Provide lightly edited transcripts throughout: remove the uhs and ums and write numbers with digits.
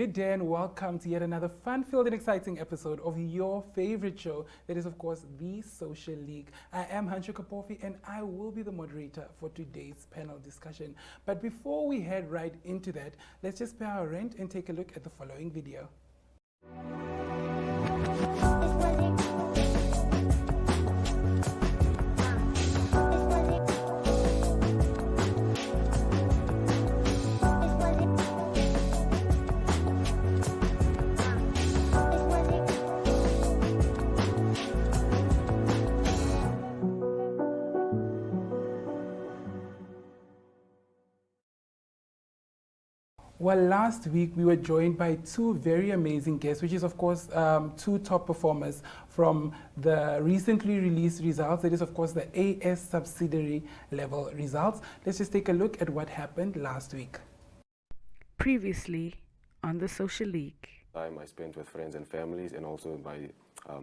Good day and welcome to yet another fun-filled and exciting episode of your favorite show, that is of course The Social League. I am Hanshu Kapofi and I will be the moderator for today's panel discussion. But before we head right into that, let's just pay our rent and take a look at the following video. Well, last week we were joined by two very amazing guests, which is, of course, two top performers from the recently released results. That is, of course, the AS subsidiary level results. Let's just take a look at what happened last week. Previously on the Social League. Time I spent with friends and families, and also my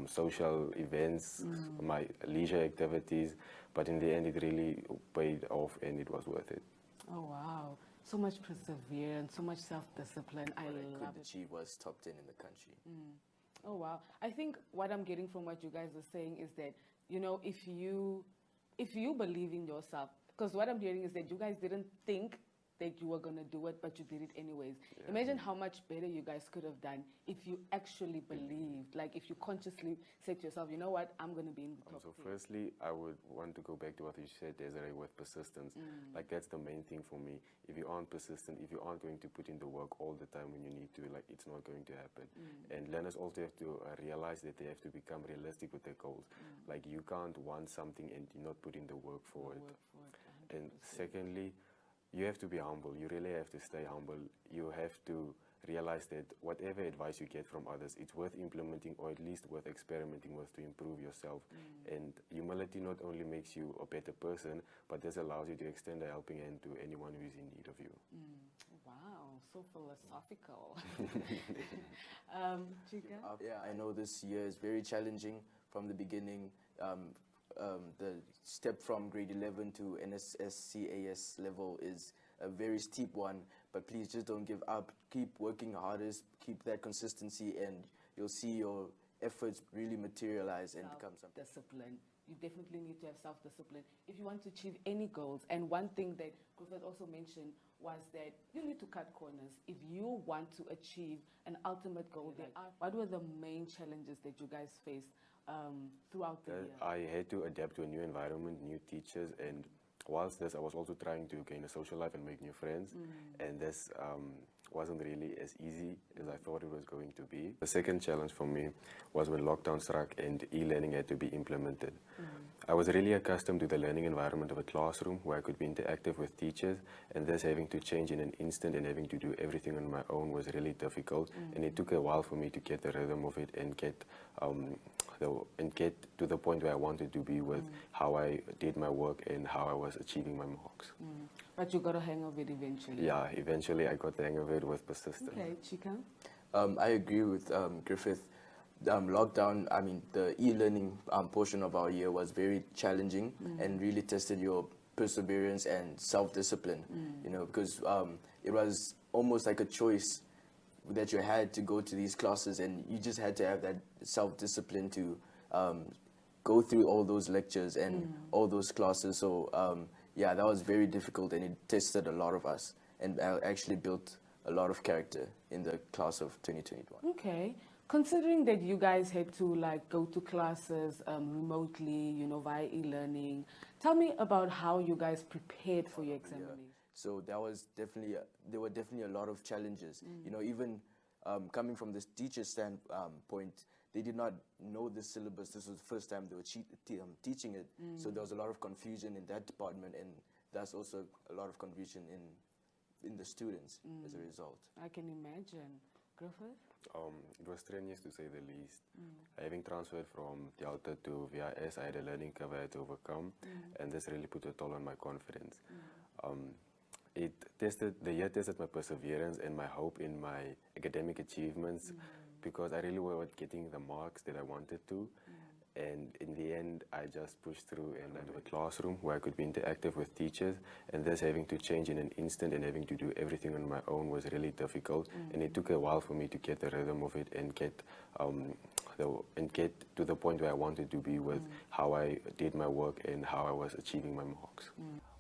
social events, my leisure activities. But in the end, it really paid off and it was worth it. Oh, wow. So much perseverance, so much self-discipline. What I love could it. achieve was top 10 in the country. Oh, wow. I think what I'm getting from what you guys are saying is that, you know, if you believe in yourself, because what I'm hearing is that you guys didn't think that you were going to do it, but you did it anyways. Yeah. Imagine how much better you guys could have done if you actually believed, like if you consciously said to yourself, you know what, I'm going to be in the top So 10. firstly, I would want to go back to what you said, Desiree, with persistence. Like, that's the main thing for me. If you aren't persistent, if you aren't going to put in the work all the time when you need to, like, it's not going to happen. And learners also have to realize that they have to become realistic with their goals. Like, you can't want something and you not put in the work for it. Work for it, 100%. And secondly, you have to be humble. You really have to stay humble. You have to realize that whatever advice you get from others, it's worth implementing, or at least worth experimenting with to improve yourself. And humility not only makes you a better person, but this allows you to extend a helping hand to anyone who is in need of you. Wow, so philosophical. Chika? Yeah, I know this year is very challenging from the beginning. The step from grade 11 to NSSCAS level is a very steep one, but please just don't give up. Keep working hardest, keep that consistency, and you'll see your efforts really materialize and become something. Discipline. You definitely need to have self-discipline if you want to achieve any goals. And one thing that Griffith also mentioned was that you need to cut corners. If you want to achieve an ultimate goal, what were the main challenges that you guys faced throughout the year? I had to adapt to a new environment, new teachers, and whilst this, I was also trying to gain a social life and make new friends. And this wasn't really as easy as I thought it was going to be. The second challenge for me was when lockdown struck and e-learning had to be implemented. I was really accustomed to the learning environment of a classroom where I could be interactive with teachers, and this having to change in an instant and having to do everything on my own was really difficult. And it took a while for me to get the rhythm of it and get to the point where I wanted to be with how I did my work and how I was achieving my marks. But you got a hang of it eventually. Yeah, eventually I got the hang of it with persistence. Okay, Chika? I agree with Griffith. Lockdown, I mean, the e-learning portion of our year was very challenging and really tested your perseverance and self-discipline, you know, because it was almost like a choice that you had to go to these classes, and you just had to have that self-discipline to go through all those lectures and all those classes. So yeah, that was very difficult, and it tested a lot of us, and actually built a lot of character in the class of 2021. Okay. Considering that you guys had to like go to classes remotely, you know, via e-learning, tell me about how you guys prepared for your examination. So there were definitely a lot of challenges. You know, even coming from this teacher standpoint, they did not know the syllabus. This was the first time they were teaching it. So there was a lot of confusion in that department, and that's also a lot of confusion in the students as a result. I can imagine. Griffith? It was strenuous to say the least. Having transferred from Delta to VIS, I had a learning curve I had to overcome, and this really put a toll on my confidence. The year tested my perseverance and my hope in my academic achievements, because I really was getting the marks that I wanted to. And in the end, I just pushed through and I have a classroom where I could be interactive with teachers. And this having to change in an instant and having to do everything on my own was really difficult. And it took a while for me to get the rhythm of it and get to the point where I wanted to be with how I did my work and how I was achieving my marks.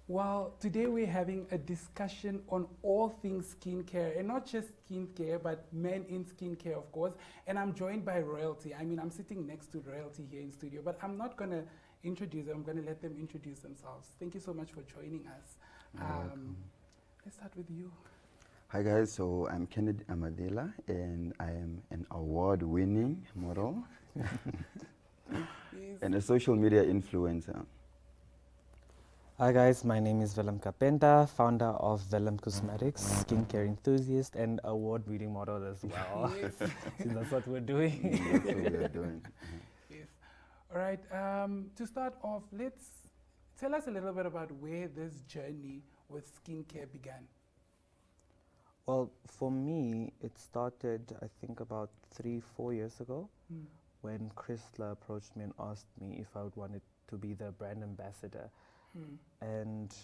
Well, today we're having a discussion on all things skincare, and not just skincare, but men in skincare, of course. And I'm joined by Royalty. I mean, I'm sitting next to Royalty here in studio, but I'm not going to introduce them. I'm going to let them introduce themselves. Thank you so much for joining us. Let's start with you. Hi guys, so I'm Kennedy Amadela and I am an award-winning model Yes. and a social media influencer. Hi guys, my name is Willem Kapenta, founder of Willem Cosmetics, skincare enthusiast and award-winning model as well. Yes. Since that's what we're doing. That's what we are doing. Yes. All right. To start off, let's tell us a little bit about where this journey with skincare began. Well, for me, it started, I think, about 3-4 years ago when Chrysler approached me and asked me if I would want it to be the brand ambassador. And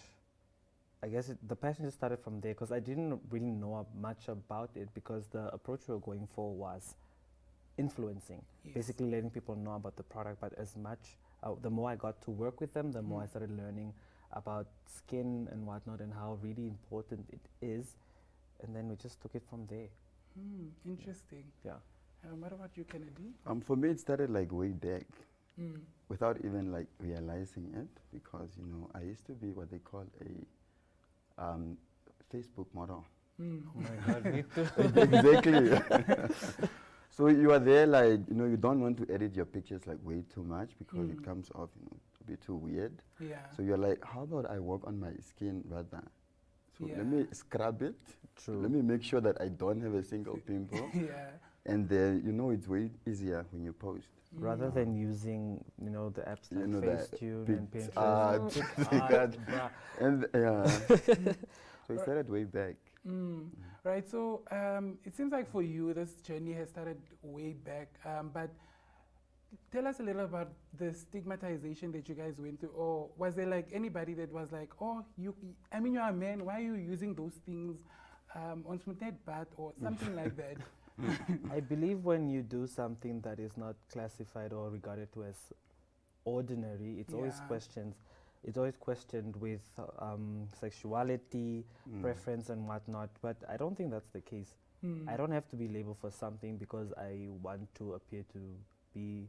I guess the passion just started from there because I didn't really know much about it because the approach we were going for was influencing, Yes. basically letting people know about the product. But the more I got to work with them, the more I started learning about skin and whatnot and how really important it is. And then we just took it from there. Interesting. Yeah. What about you, Kennedy? For me, it started like way back without even like realizing it because, you know, I used to be what they call a Facebook model. Oh my God, me too. Exactly. So you are there like, you know, you don't want to edit your pictures like way too much because it comes off, you know, to be too weird. Yeah. So you're like, how about I work on my skin rather? So Yeah. let me scrub it. True. Let me make sure that I don't have a single pimple. Yeah. And then, you know, it's way easier when you post. Rather than using, you know, the apps You like know, the Facetune and Pics Pinterest. art, Pic art, bruh. And so it started way back. Right. So it seems like for you, this journey has started way back. But tell us a little about the stigmatization that you guys went through. Or was there like anybody that was like, oh, you're a man, why are you using those things on Smutnet Bat or something like that? I believe when you do something that is not classified or regarded to as ordinary, it's always Yeah. questioned. It's always questioned with sexuality, preference, and whatnot. But I don't think that's the case. I don't have to be labeled for something because I want to appear to be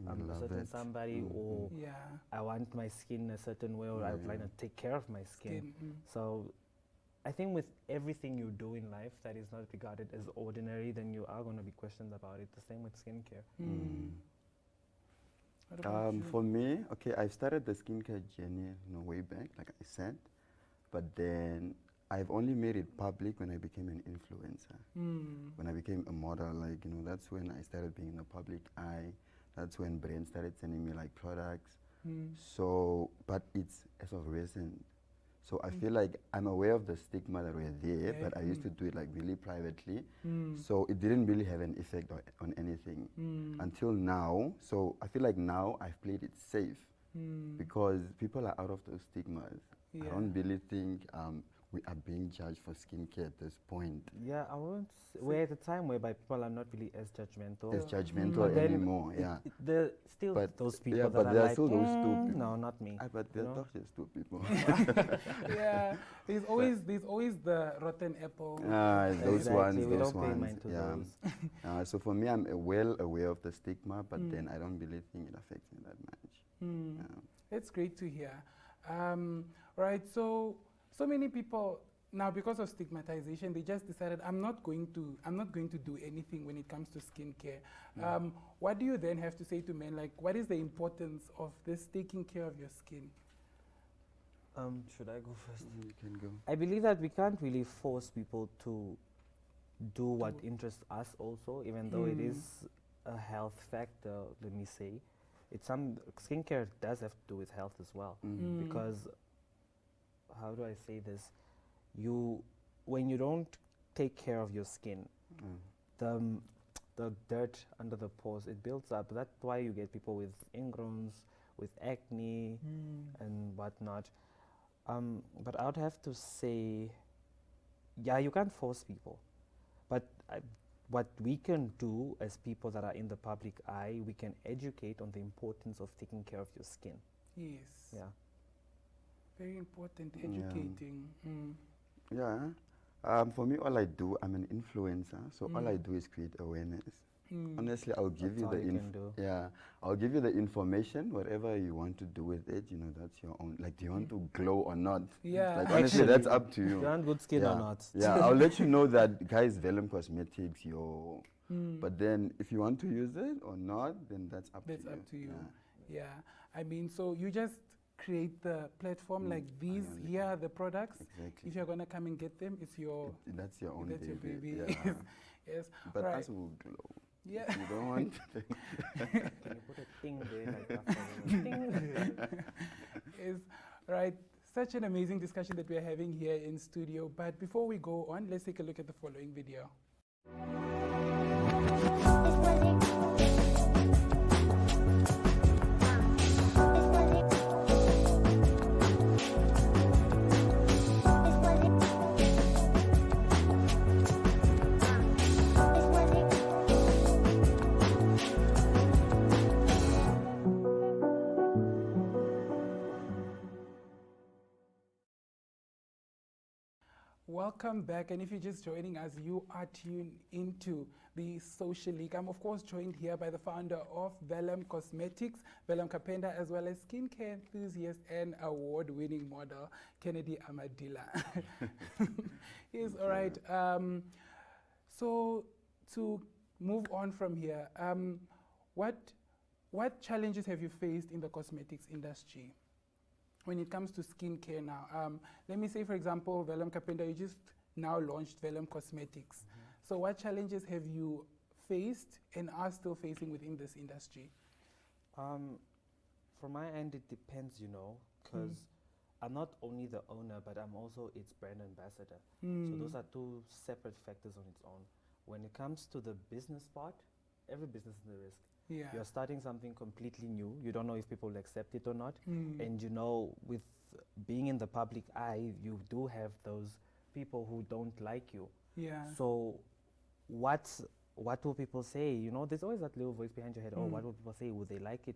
a love certain it. somebody, or Yeah. I want my skin a certain way, or I would like to take care of my skin. So I think with everything you do in life that is not regarded as ordinary, then you are going to be questioned about it. The same with skincare. What about you? For me, okay, I started the skincare journey, you know, way back, like I said. But then I've only made it public when I became an influencer. When I became a model, like, you know, that's when I started being in the public eye. That's when brands started sending me like products. So, but it's as of recent. So I feel like I'm aware of the stigma that we're there, Okay. but I used to do it like really privately. So it didn't really have an effect on anything until now. So I feel like now I've played it safe because people are out of those stigmas. I Yeah. don't really think we are being judged for skincare at this point. Yeah, I won't. We're at a time whereby people are not really as judgmental. As judgmental But then anymore, yeah. There still But- those people yeah, that but are there are like, still those two people. no, not me. But they're know? not just two people. Yeah. There's always the rotten apple. Those Exactly, ones, we those don't pay ones. mind to Yeah. those. So for me, I'm well aware of the stigma, but then I don't really think it affects me that much. Yeah. That's great to hear. Right, so many people now, because of stigmatization, they just decided I'm not going to do anything when it comes to skincare. What do you then have to say to men? Like, what is the importance of this taking care of your skin? Should I go first? You can go. I believe that we can't really force people to do what interests us also, even though it is a health factor, let me say. Skincare does have to do with health as well. Because, how do I say this? When you don't take care of your skin, the dirt under the pores. It builds up. That's why you get people with ingrowns, with acne, and whatnot. But I would have to say, yeah, you can't force people. But what we can do as people that are in the public eye, we can educate on the importance of taking care of your skin. Yes. Yeah. Very important, Yeah. educating. Yeah. For me, all I do, I'm an influencer, so all I do is create awareness. Honestly, I'll give That's you all the you can do. yeah, I'll give you the information. Whatever you want to do with it, you know, that's your own. Like, do you want to glow or not? Yeah. Like, honestly, Actually, that's up to You you. want good skin yeah. or not? Yeah, I'll let you know that, guys, Vellum Cosmetics, yo. But then, if you want to use it or not, then that's up That's to you. up to you. Yeah. Yeah. I mean, so you just create the platform like these. only- Here are the products. Exactly. If you're gonna come and get them, it's your. That's your own That's your baby. baby. Yeah. Yes. But Right. us will glow. Yeah. If you don't want Can you put a thing there like after the thing? Is right. Such an amazing discussion that we're having here in studio. But before we go on, let's take a look at the following video. Welcome back, and if you're just joining us, you are tuned into the Social League. I'm of course joined here by the founder of Vellum Cosmetics, Vellum Kapenda, as well as skincare enthusiast and award-winning model, Kennedy Amadila. Yes, all right. So to move on from here, what challenges have you faced in the cosmetics industry? When it comes to skincare now, let me say, for example, Vellum Kapenda, you just now launched Vellum Cosmetics. So what challenges have you faced and are still facing within this industry? From my end, it depends, you know, because I'm not only the owner, but I'm also its brand ambassador. So those are two separate factors on its own. When it comes to the business part, every business is a risk. Yeah. You're starting something completely new. You don't know if people will accept it or not. And you know, with being in the public eye, you do have those people who don't like you. Yeah. So what will people say? You know, there's always that little voice behind your head. Oh, what will people say? Will they like it?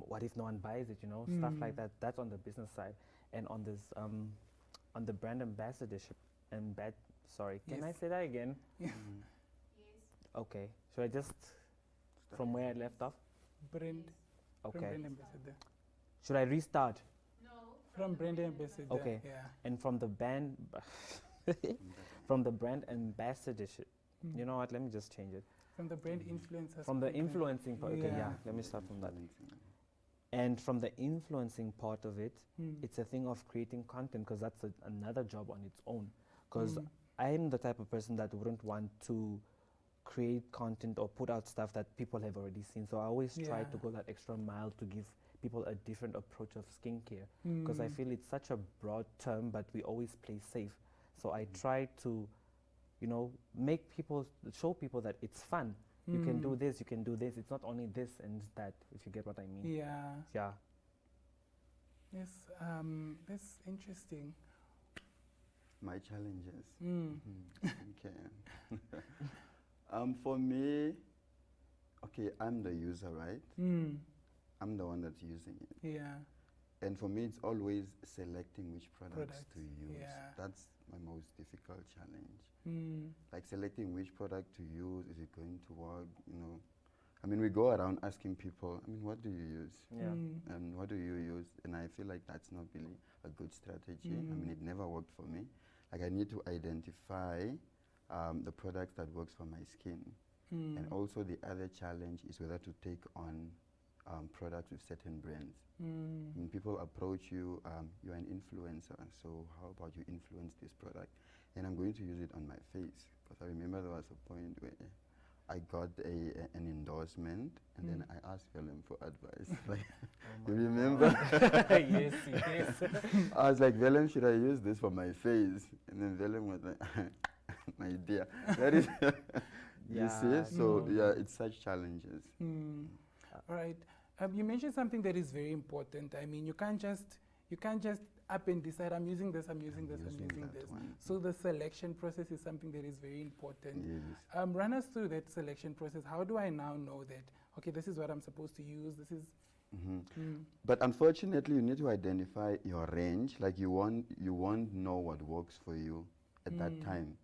What if no one buys it? You know, stuff like that. That's on the business side. And on this, on the brand ambassadorship sorry, can I Yes. say that again? Yeah. Okay. Should I just from where I left off? Brand, from Okay. brand ambassador. Should I restart? From brand ambassador. Okay. Yeah. And from the band, from the brand ambassadorship. You know what? Let me just change it. From the brand influencers. From the program. influencing part. Okay, Yeah. yeah. Let me start from that. And from the influencing part of it, it's a thing of creating content because that's another job on its own. Because I'm the type of person that wouldn't want to create content or put out stuff that people have already seen. So I always try Yeah. to go that extra mile to give people a different approach of skincare because I feel it's such a broad term, but we always play safe. So I try to, you know, show people that it's fun. You can do this, you can do this. It's not only this and that, if you get what I mean. Yeah. Yeah. Yes. That's interesting. My challenges. Okay. For me, okay, I'm the user, right? I'm the one that's using it. Yeah. And for me, it's always selecting which products to Products, use. yeah. That's my most difficult challenge. Like selecting which product to use. Is it going to work? You know, I mean, we go around asking people, I mean, what do you use? Yeah. And what do you use? And I feel like that's not really a good strategy. I mean, it never worked for me. Like, I need to identify the products that works for my skin. And also the other challenge is whether to take on products with certain brands. When people approach you, you're an influencer, so how about you influence this product? And I'm going to use it on my face. Because I remember there was a point where I got an endorsement, and then I asked Vellum for advice. Like, you remember? Yes, yes. I was like, Vellum, should I use this for my face? And then Vellum was like, my dear, that is You see? So Mm. yeah, it's such challenges. All right. You mentioned something that is very important. I mean, you can't just up and decide, I'm using this, I'm using this, I'm using using that this. one. So the selection process is something that is very important. Yes. Run us through that selection process. How do I now know that, okay, this is what I'm supposed to use, this is... But unfortunately, you need to identify your range. Like you won't know what works for you at that time.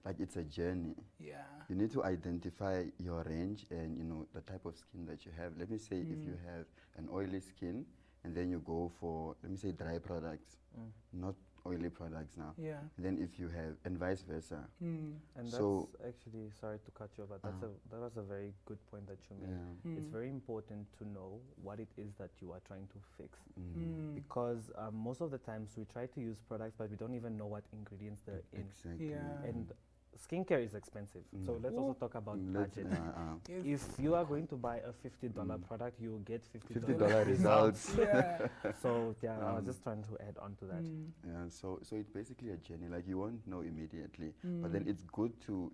Like it's a journey. Yeah. You need to identify your range and the type of skin that you have. Let me say if you have an oily skin and then you go for, let me say, dry products, not oily products now. Yeah. Then if you have, and vice versa. And that's So- actually, sorry to cut you off, but that was a very good point that you made. Yeah. It's very important to know what it is that you are trying to fix. Mm. Because most of the times we try to use products, but we don't even know what ingredients they're in. Exactly. Yeah. And skincare is expensive. So let's also talk about budget. Yes. If you are going to buy a $50 product, you will get $50 results. Yeah. So yeah, I was just trying to add on to that. Yeah, so it's basically a journey. Like you won't know immediately, but then it's good to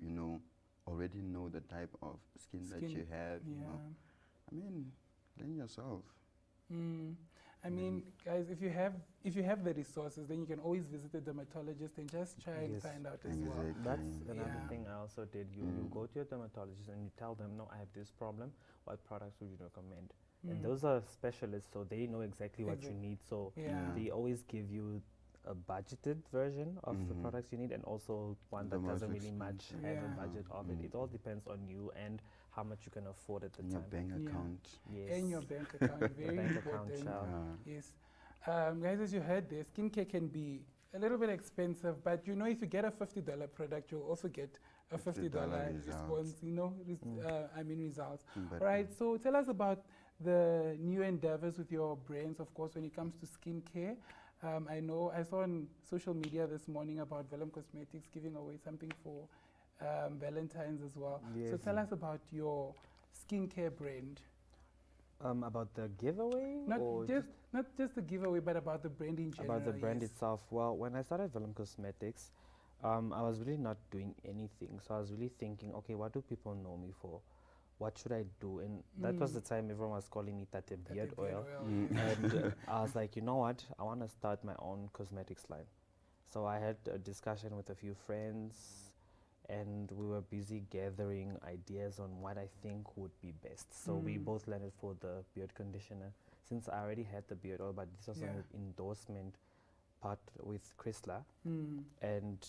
already know the type of skin that you have. Yeah. I mean, learn yourself. I mean, guys, if you have the resources, then you can always visit a dermatologist and just try and Yes. find out as well. Exactly. That's another Yeah. thing I also did. You go to your dermatologist and you tell them, no, I have this problem. What products would you recommend? And those are specialists, so they know exactly what you need. So Yeah. they always give you a budgeted version of the products you need, and also one The that most doesn't really much expensive. have Yeah. a budget of it. It all depends on you and how much you can afford at the In your time. bank Yeah. account. Yes. And your bank account, very bank account, important. child. Yes. Guys, as you heard there, skincare can be a little bit expensive, but if you get a $50 product, you'll also get a $50 response, results. But Right, so tell us about the new endeavors with your brands, of course, when it comes to skincare. I saw on social media this morning about Vellum Cosmetics giving away something for Valentine's as well. So Yes. tell us about your skincare brand. About the giveaway? Not or just the giveaway, but about the brand in general. about the brand yes. itself. Well, when I started Vellum Cosmetics, I was really not doing anything. So I was really thinking, okay, what do people know me for? What should I do? And that was the time everyone was calling me Tate Beard Oil. And I was like, you know what? I want to start my own cosmetics line. So I had a discussion with a few friends, and we were busy gathering ideas on what I think would be best. So we both landed for the beard conditioner. Since I already had the beard oil, but this was Yeah. an endorsement part with Chrysler, and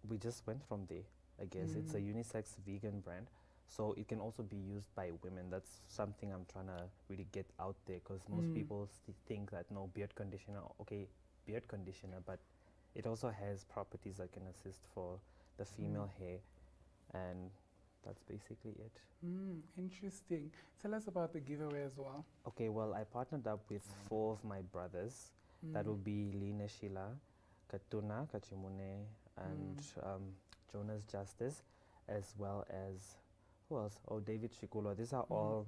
we just went from there. I guess it's a unisex vegan brand, so it can also be used by women. That's something I'm trying to really get out there, because most people think that no, beard conditioner, okay, beard conditioner, but it also has properties that can assist for the female hair, and that's basically it. Interesting. Tell us about the giveaway as well. Okay, well, I partnered up with 4 of my brothers. That would be Line Sheila, Katuna Kachimune, and Jonas Justice, as well as, who else? Oh, David Shikulo. These are all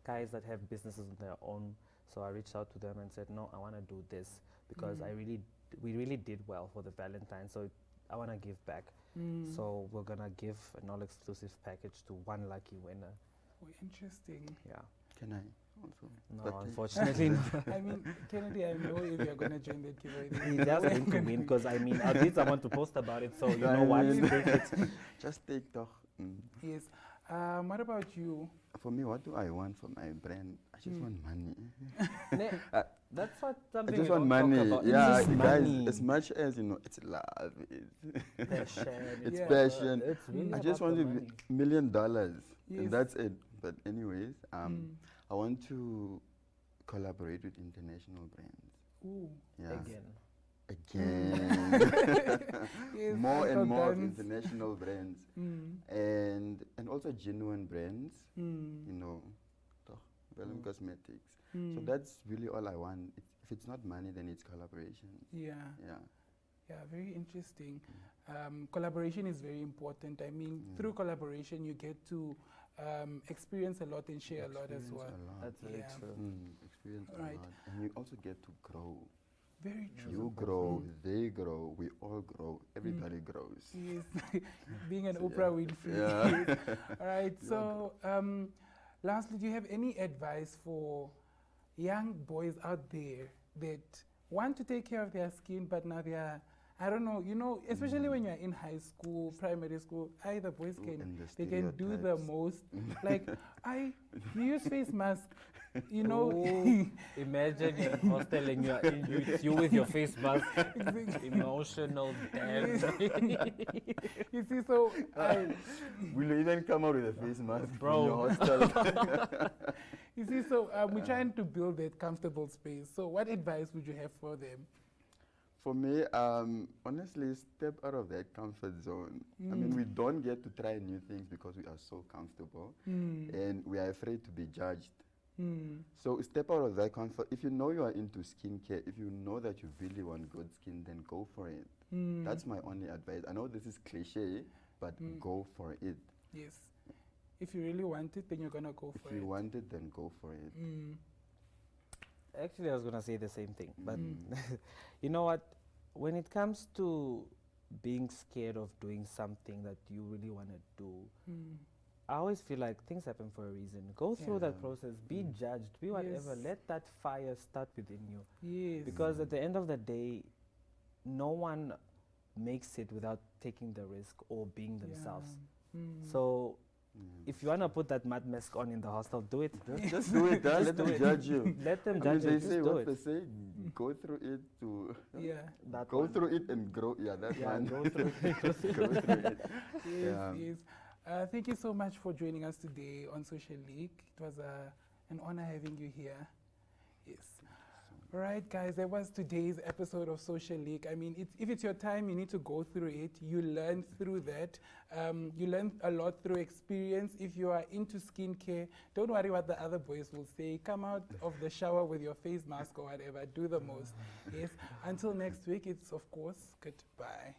guys that have businesses of their own. So I reached out to them and said, no, I want to do this, because we really did well for the Valentine. So I want to give back. So we're going to give an all-exclusive package to one lucky winner. Oh, interesting. Yeah. Can I also? No, partake? unfortunately not. I mean, Kennedy, I know if you're going to join that giveaway. then He just going to win, because I mean, at least I want to post about it, so you know what, take it. Just take the. Yes. What about you? For me, what do I want for my brand? I just want money. That's what I something just we want don't talk money. about. Yeah, It's just guys, money. as much as it's love, it's Passion. it's Yeah. passion. It's really I just about want the to be money. $1 million, Yes. and that's it. But anyways, I want to collaborate with international brands. Ooh. Yeah. Again. Yes, More Uncle and more of Dan's. international brands, and also genuine brands. Toch, Vellum Cosmetics. So that's really all I want. If it's not money, then it's collaboration. Yeah. Yeah. Yeah, very interesting. Collaboration is very important. I mean, through collaboration, you get to experience a lot and share a lot as Experience well. a lot. That's very Yeah. true. Experience a Right. lot, and you also get to grow. Very true. You grow, they grow, we all grow, everybody grows. Yes, being an Oprah Winfrey. Yeah. Yes. All right. So, lastly, do you have any advice for young boys out there that want to take care of their skin, but now they are, I don't know, you know, especially when you're in high school, primary school, the boys Ooh, and they can do the stereotypes. most. Like, you use face mask, you know. Oh, imagine you're in hostel and it's you with your face mask. Emotional damage. You see, so Will you even come out with a face mask Bro. in your hostel? you see, so we're trying to build that comfortable space. So, what advice would you have for them? For me, honestly, step out of that comfort zone. I mean, we don't get to try new things because we are so comfortable and we are afraid to be judged. So step out of that comfort. If you know you are into skincare, if you know that you really want good skin, then go for it. That's my only advice. I know this is cliche, but go for it. Yes. If you really want it, then you're going to go for If it. you want it, then go for it. Actually, I was going to say the same thing. But you know what? When it comes to being scared of doing something that you really want to do, I always feel like things happen for a reason. Go through that process. Be judged. Be whatever. Yes. Let that fire start within you. Yes. Because at the end of the day, no one makes it without taking the risk or being themselves. So if you want to put that mud mask on in the hostel, do it. Just do it. Let them judge you. Let them I mean, judge you. they Just say do what it. they say. Go through it to Yeah. That go one. through it and grow. Yeah, that's Yeah, one. go through it. Go through it. Yes, Yeah. yes. Thank you so much for joining us today on Social League. It was an honor having you here. Yes. All right, guys, that was today's episode of Social League. I mean, if it's your time, you need to go through it. You learn through that. You learn a lot through experience. If you are into skincare, don't worry what the other boys will say. Come out of the shower with your face mask or whatever. Do the most. Yes. Until next week, it's, of course, goodbye.